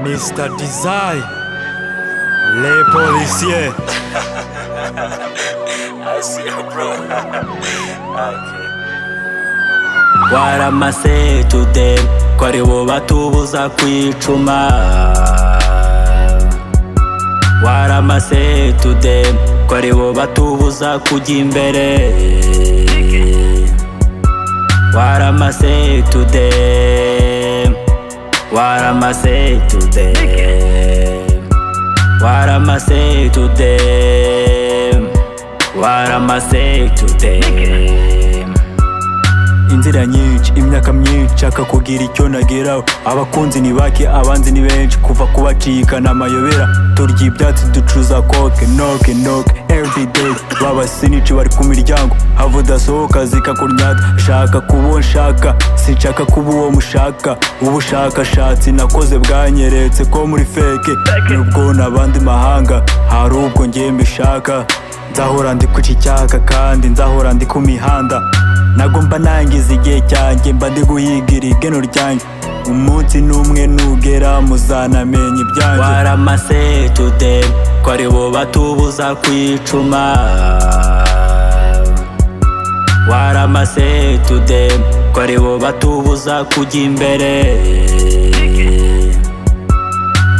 Mr. Desire, les policiers. I see you, bro. Okay. Waramase today ko ari bo batubuza kwicuma. Waramase today ko ari bo batubuza kujya imbere. Waramase today, waramase today, waramase today, waramase today. Inzira nyinshi, imyaka myinshi, nshaka kugira icyo nageraho. Abakunzi ni bake, abanzi ni benshi, kuva kubacika n'amayobera. Turya ibyatsi ducuza koke, knock knock everyday. Baba sinici bari ku miryango, hava udasohoka zikakunyata. Shaka kubo nshaka, sinshaka kuba uwo mushaka. Ubushakashatsi nakoze bwanyeretse ko muri feke, nubwo n'abandi mahanga hari ubwo njye mbishaka. Nzahora ndi ku cyaka kandi nzahora ndi ku mihanda. Nago mba nangiza igihe cyanjye, mba ndi guhigira igeno ryanjye. Umunsi n'umwe nugera muzanamenya ibyanjye. Waramase today ko ari bo batubuza kwicuma. Waramase today ko ari bo batubuza kujya imbere.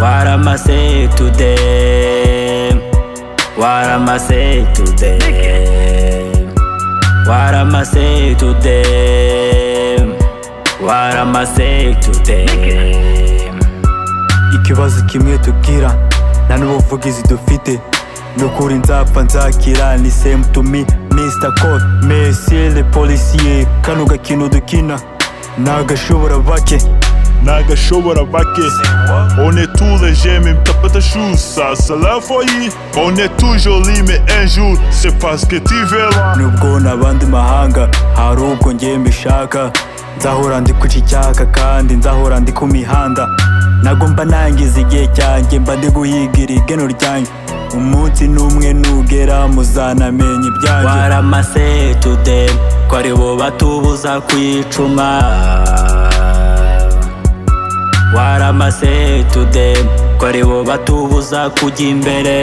Waramase today, waramase today, waramase today, waramase today. Ikibazo kimwe tubwira nta n'ubuvugizi dufite, nukuri nzapfa nzakira. Ni same to me Mr. Code, Monsieur le policier. Kano gakino dukina nagashobora bake, nagashobora bake. On est tous légers même t'as pas ta chou, ça c'est la folie. On est toujours jolis mais un jour c'est parce que tu verras. Nubwo n'abandi mahanga hari ubwo njye mbishaka. Nzahora ndi ku cyaka kandi nzahora ndi ku mihanda. Nago mba nangiza igihe cyanjye, mba ndi guhigira igeno ryanjye. Umunsi n'umwe nugera muzanamenya ibyanjye. Waramase today ko ari bo batubuza kwicuma. Waramase today ko ari bo batubuza kujya imbere.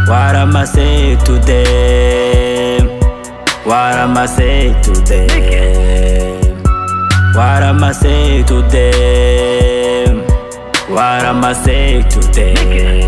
Waramase today, waramase today, waramase today, waramase today.